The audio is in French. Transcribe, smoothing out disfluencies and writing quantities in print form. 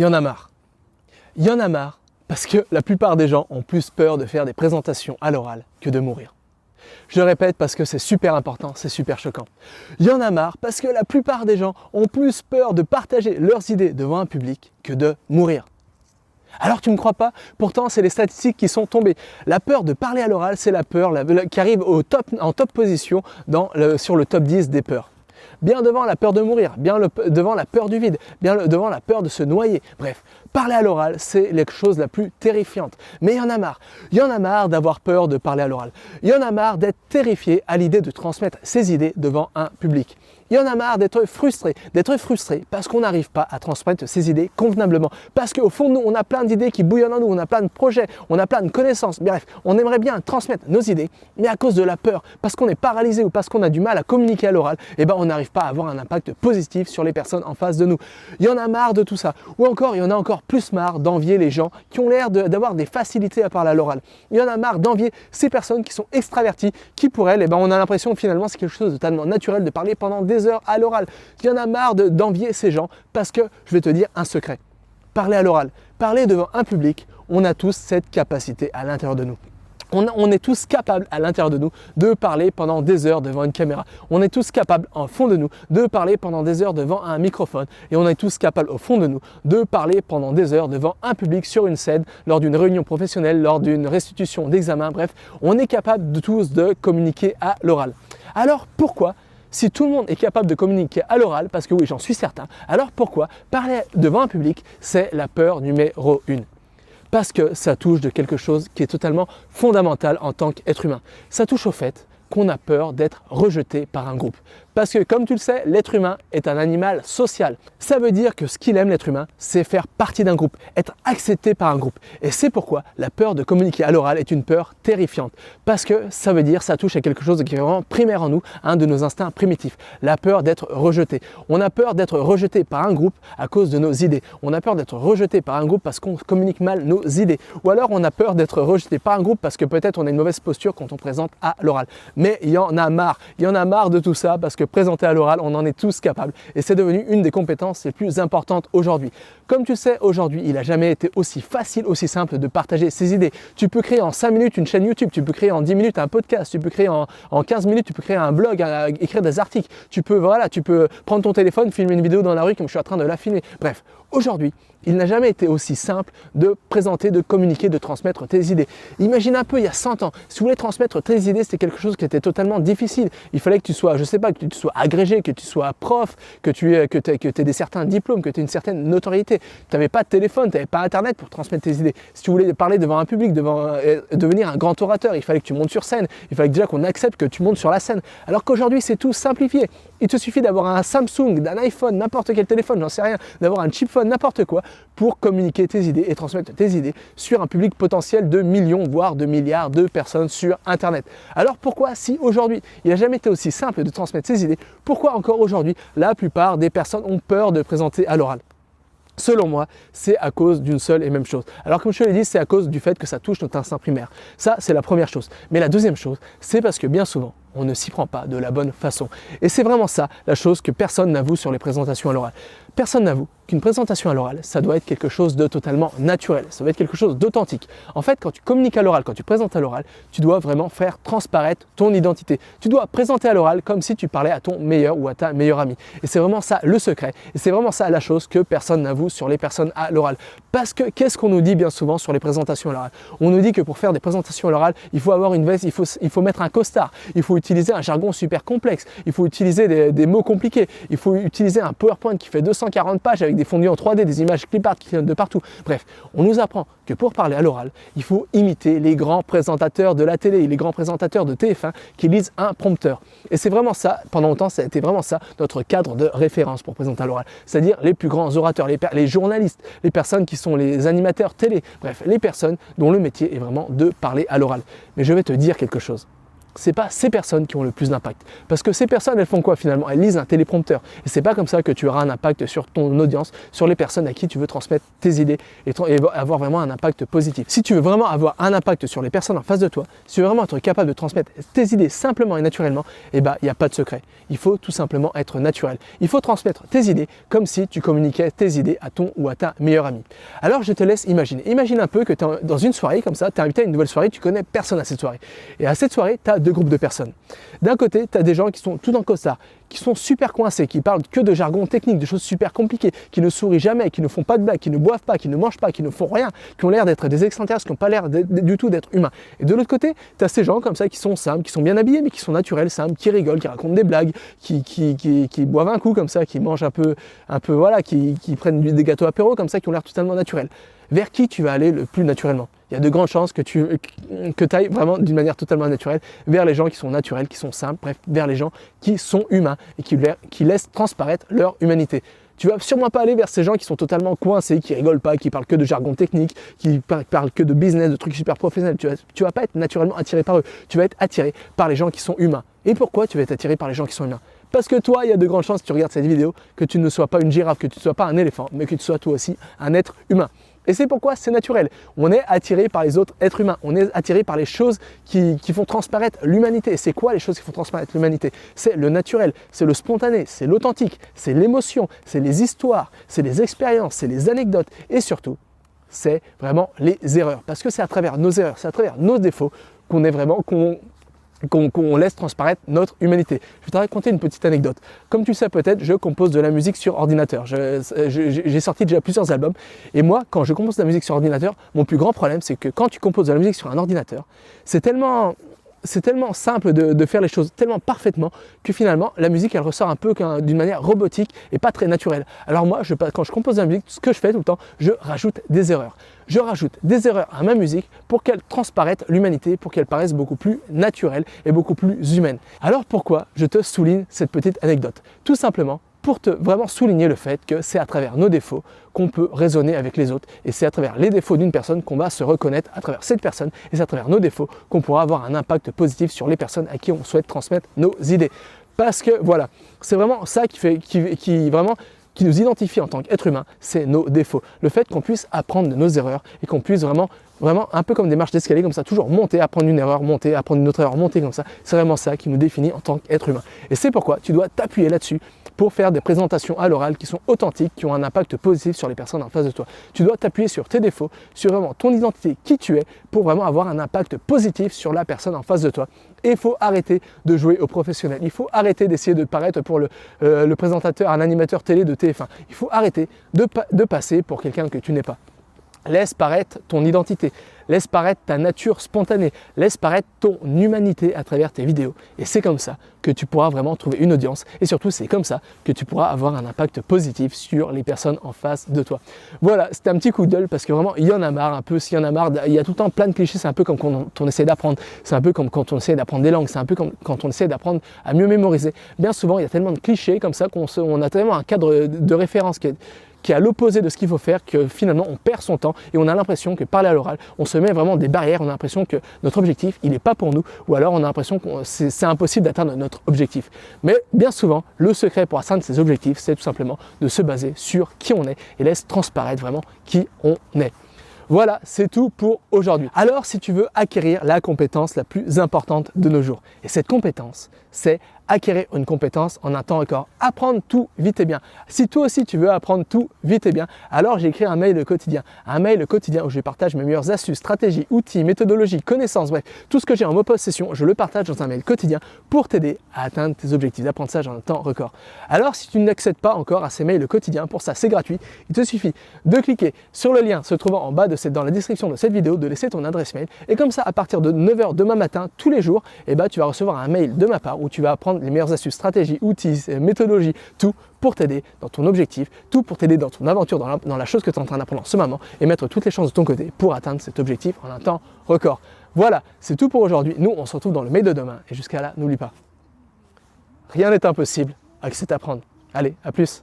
il y en a marre. Il y en a marre parce que la plupart des gens ont plus peur de faire des présentations à l'oral que de mourir. Je le répète parce que c'est super important, c'est super choquant. Il y en a marre parce que la plupart des gens ont plus peur de partager leurs idées devant un public que de mourir. Alors tu ne me crois pas? Pourtant c'est les statistiques qui sont tombées. La peur de parler à l'oral, c'est la peur qui arrive en top position sur le top 10 des peurs. Bien devant la peur de mourir, devant la peur du vide, devant la peur de se noyer. Bref, parler à l'oral, c'est la chose la plus terrifiante. Mais il y en a marre. Il y en a marre d'avoir peur de parler à l'oral. Il y en a marre d'être terrifié à l'idée de transmettre ses idées devant un public. Il y en a marre d'être frustré parce qu'on n'arrive pas à transmettre ses idées convenablement. Parce qu'au fond de nous, on a plein d'idées qui bouillonnent en nous, on a plein de projets, on a plein de connaissances. Bref, on aimerait bien transmettre nos idées, mais à cause de la peur, parce qu'on est paralysé ou parce qu'on a du mal à communiquer à l'oral, on n'arrive pas à avoir un impact positif sur les personnes en face de nous. Il y en a marre de tout ça. Ou encore, il y en a encore plus marre d'envier les gens qui ont l'air d'avoir des facilités à parler à l'oral. Il y en a marre d'envier ces personnes qui sont extraverties, qui pour elles, on a l'impression que finalement c'est quelque chose de totalement naturel de parler pendant des heures à l'oral. Il y en a marre d'envier ces gens parce que, je vais te dire un secret, parler à l'oral, parler devant un public, on a tous cette capacité à l'intérieur de nous. On est tous capables à l'intérieur de nous de parler pendant des heures devant une caméra. On est tous capables en fond de nous de parler pendant des heures devant un microphone. Et on est tous capables au fond de nous de parler pendant des heures devant un public sur une scène, lors d'une réunion professionnelle, lors d'une restitution d'examen. Bref, on est capable de tous de communiquer à l'oral. Alors pourquoi, si tout le monde est capable de communiquer à l'oral, parce que oui, j'en suis certain, alors pourquoi parler devant un public, c'est la peur numéro 1? Parce que ça touche de quelque chose qui est totalement fondamental en tant qu'être humain. Ça touche au fait qu'on a peur d'être rejeté par un groupe. Parce que comme tu le sais, l'être humain est un animal social. Ça veut dire que ce qu'il aime, l'être humain, c'est faire partie d'un groupe, être accepté par un groupe. Et c'est pourquoi la peur de communiquer à l'oral est une peur terrifiante. Parce que ça veut dire, ça touche à quelque chose qui est vraiment primaire en nous, un de nos instincts primitifs, la peur d'être rejeté. On a peur d'être rejeté par un groupe à cause de nos idées. On a peur d'être rejeté par un groupe parce qu'on communique mal nos idées. Ou alors on a peur d'être rejeté par un groupe parce que peut-être on a une mauvaise posture quand on présente à l'oral. Mais il y en a marre de tout ça parce que présenter à l'oral, on en est tous capables et c'est devenu une des compétences les plus importantes aujourd'hui. Comme tu sais, aujourd'hui, il n'a jamais été aussi facile, aussi simple de partager ses idées. Tu peux créer en 5 minutes une chaîne YouTube, tu peux créer en 10 minutes un podcast, tu peux créer en 15 minutes, tu peux créer un blog, écrire des articles, tu peux prendre ton téléphone, filmer une vidéo dans la rue comme je suis en train de la filmer. Bref, aujourd'hui, il n'a jamais été aussi simple de présenter, de communiquer, de transmettre tes idées. Imagine un peu, il y a 100 ans, si tu voulais transmettre tes idées, c'était quelque chose qui était totalement difficile. Il fallait que tu sois, je sais pas, que tu sois agrégé, que tu sois prof, que tu aies certains diplômes, que tu aies une certaine notoriété. Tu n'avais pas de téléphone, tu n'avais pas Internet pour transmettre tes idées. Si tu voulais parler devant un public, devenir un grand orateur, il fallait que tu montes sur scène. Il fallait déjà qu'on accepte que tu montes sur la scène. Alors qu'aujourd'hui, c'est tout simplifié. Il te suffit d'avoir un Samsung, d'un iPhone, n'importe quel téléphone, j'en sais rien, d'avoir un chip phone, n'importe quoi, pour communiquer tes idées et transmettre tes idées sur un public potentiel de millions, voire de milliards de personnes sur Internet. Alors pourquoi, si aujourd'hui, il n'a jamais été aussi simple de transmettre ses idées, pourquoi encore aujourd'hui, la plupart des personnes ont peur de présenter à l'oral? Selon moi, c'est à cause d'une seule et même chose. Alors comme je te l'ai dit, c'est à cause du fait que ça touche notre instinct primaire. Ça, c'est la première chose. Mais la deuxième chose, c'est parce que bien souvent, on ne s'y prend pas de la bonne façon. Et c'est vraiment ça, la chose que personne n'avoue sur les présentations à l'oral. Personne n'avoue qu'une présentation à l'oral, ça doit être quelque chose de totalement naturel, ça doit être quelque chose d'authentique. En fait, quand tu communiques à l'oral, quand tu présentes à l'oral, tu dois vraiment faire transparaître ton identité. Tu dois présenter à l'oral comme si tu parlais à ton meilleur ou à ta meilleure amie. Et c'est vraiment ça le secret. Et c'est vraiment ça la chose que personne n'avoue sur les personnes à l'oral. Parce que qu'est-ce qu'on nous dit bien souvent sur les présentations à l'oral? On nous dit que pour faire des présentations à l'oral, il faut avoir une veste, il faut mettre un costard, il faut utiliser un jargon super complexe, il faut utiliser des mots compliqués, il faut utiliser un PowerPoint qui fait 240 pages avec des fondus en 3D, des images clip-art qui viennent de partout. Bref, on nous apprend que pour parler à l'oral, il faut imiter les grands présentateurs de la télé, les grands présentateurs de TF1 qui lisent un prompteur. Et c'est vraiment ça, pendant longtemps, ça a été vraiment ça notre cadre de référence pour présenter à l'oral. C'est-à-dire les plus grands orateurs, les journalistes, les personnes qui sont les animateurs télé, bref, les personnes dont le métier est vraiment de parler à l'oral. Mais je vais te dire quelque chose. c'est pas ces personnes qui ont le plus d'impact. Parce que ces personnes, elles font quoi finalement? Elles lisent un téléprompteur. Et c'est pas comme ça que tu auras un impact sur ton audience, sur les personnes à qui tu veux transmettre tes idées et avoir vraiment un impact positif. Si tu veux vraiment avoir un impact sur les personnes en face de toi, si tu veux vraiment être capable de transmettre tes idées simplement et naturellement, il n'y a pas de secret. Il faut tout simplement être naturel. Il faut transmettre tes idées comme si tu communiquais tes idées à ton ou à ta meilleure amie. Alors je te laisse imaginer. Imagine un peu que tu es dans une soirée comme ça, tu es invité à une nouvelle soirée, tu connais personne à cette soirée. Et à cette soirée, tu as deux groupes de personnes. D'un côté, tu as des gens qui sont tout en costard, qui sont super coincés, qui parlent que de jargon technique, de choses super compliquées, qui ne sourient jamais, qui ne font pas de blagues, qui ne boivent pas, qui ne mangent pas, qui ne font rien, qui ont l'air d'être des extraterrestres, qui n'ont pas l'air du tout d'être humains. Et de l'autre côté, tu as ces gens comme ça qui sont simples, qui sont bien habillés, mais qui sont naturels, simples, qui rigolent, qui racontent des blagues, qui boivent un coup comme ça, qui mangent un peu voilà, qui prennent des gâteaux apéro comme ça, qui ont l'air totalement naturels. Vers qui tu vas aller le plus naturellement? Il y a de grandes chances que tu ailles vraiment d'une manière totalement naturelle vers les gens qui sont naturels, qui sont simples, bref, vers les gens qui sont humains et qui laissent transparaître leur humanité. Tu vas sûrement pas aller vers ces gens qui sont totalement coincés, qui rigolent pas, qui parlent que de jargon technique, qui parlent que de business, de trucs super professionnels. Tu vas pas être naturellement attiré par eux. Tu vas être attiré par les gens qui sont humains. Et pourquoi tu vas être attiré par les gens qui sont humains? Parce que toi, il y a de grandes chances que tu regardes cette vidéo, que tu ne sois pas une girafe, que tu ne sois pas un éléphant, mais que tu sois toi aussi un être humain. Et c'est pourquoi c'est naturel. On est attiré par les autres êtres humains. On est attiré par les choses qui font transparaître l'humanité. Et c'est quoi les choses qui font transparaître l'humanité? C'est le naturel, c'est le spontané, c'est l'authentique, c'est l'émotion, c'est les histoires, c'est les expériences, c'est les anecdotes. Et surtout, c'est vraiment les erreurs. Parce que c'est à travers nos erreurs, c'est à travers nos défauts qu'on laisse transparaître notre humanité. Je vais te raconter une petite anecdote. Comme tu sais peut-être, je compose de la musique sur ordinateur. J'ai sorti déjà plusieurs albums. Et moi, quand je compose de la musique sur ordinateur, mon plus grand problème, c'est que quand tu composes de la musique sur un ordinateur, c'est tellement simple de faire les choses tellement parfaitement que finalement la musique elle ressort un peu d'une manière robotique et pas très naturelle. Alors moi quand je compose de la musique, ce que je fais tout le temps, je rajoute des erreurs. Je rajoute des erreurs à ma musique pour qu'elle transparaisse l'humanité, pour qu'elle paraisse beaucoup plus naturelle et beaucoup plus humaine. Alors pourquoi je te souligne cette petite anecdote? Tout simplement pour te vraiment souligner le fait que c'est à travers nos défauts qu'on peut raisonner avec les autres et c'est à travers les défauts d'une personne qu'on va se reconnaître à travers cette personne et c'est à travers nos défauts qu'on pourra avoir un impact positif sur les personnes à qui on souhaite transmettre nos idées. Parce que voilà, c'est vraiment ça qui nous identifie en tant qu'être humain, c'est nos défauts. Le fait qu'on puisse apprendre de nos erreurs et qu'on puisse vraiment un peu comme des marches d'escalier comme ça, toujours monter, apprendre une erreur, monter, apprendre une autre erreur, monter comme ça. C'est vraiment ça qui nous définit en tant qu'être humain. Et c'est pourquoi tu dois t'appuyer là-dessus pour faire des présentations à l'oral qui sont authentiques, qui ont un impact positif sur les personnes en face de toi. Tu dois t'appuyer sur tes défauts, sur vraiment ton identité, qui tu es, pour vraiment avoir un impact positif sur la personne en face de toi. Et il faut arrêter de jouer au professionnel. Il faut arrêter d'essayer de paraître pour le présentateur, un animateur télé de TF1. Il faut arrêter de passer pour quelqu'un que tu n'es pas. Laisse paraître ton identité, laisse paraître ta nature spontanée, laisse paraître ton humanité à travers tes vidéos. Et c'est comme ça que tu pourras vraiment trouver une audience et surtout c'est comme ça que tu pourras avoir un impact positif sur les personnes en face de toi. Voilà, c'était un petit coup de gueule parce que vraiment il y en a marre un peu, s'il y en a marre, il y a tout le temps plein de clichés, c'est un peu comme quand on essaie d'apprendre, c'est un peu comme quand on essaie d'apprendre des langues, c'est un peu comme quand on essaie d'apprendre à mieux mémoriser. Bien souvent il y a tellement de clichés comme ça qu'on a tellement un cadre de référence qui est à l'opposé de ce qu'il faut faire, que finalement on perd son temps et on a l'impression que parler à l'oral, on se met vraiment des barrières, on a l'impression que notre objectif, il n'est pas pour nous, ou alors on a l'impression que c'est impossible d'atteindre notre objectif. Mais bien souvent, le secret pour atteindre ces objectifs, c'est tout simplement de se baser sur qui on est et laisse transparaître vraiment qui on est. Voilà, c'est tout pour aujourd'hui. Alors, si tu veux acquérir la compétence la plus importante de nos jours, et cette compétence, c'est acquérir une compétence en un temps record. Apprendre tout vite et bien. Si toi aussi tu veux apprendre tout vite et bien, alors j'ai écrit un mail quotidien. Un mail quotidien où je partage mes meilleures astuces, stratégies, outils, méthodologies, connaissances, bref, tout ce que j'ai en mode possession, je le partage dans un mail quotidien pour t'aider à atteindre tes objectifs d'apprentissage en un temps record. Alors si tu n'accèdes pas encore à ces mails quotidiens, pour ça c'est gratuit, il te suffit de cliquer sur le lien se trouvant en bas dans la description de cette vidéo, de laisser ton adresse mail et comme ça à partir de 9 h demain matin, tous les jours, tu vas recevoir un mail de ma part où tu vas apprendre les meilleures astuces, stratégies, outils, méthodologies, tout pour t'aider dans ton objectif, tout pour t'aider dans ton aventure, dans la chose que tu es en train d'apprendre en ce moment et mettre toutes les chances de ton côté pour atteindre cet objectif en un temps record. Voilà, c'est tout pour aujourd'hui. Nous, on se retrouve dans le mail de demain et jusqu'à là, n'oublie pas, rien n'est impossible avec cet apprendre. Allez, à plus.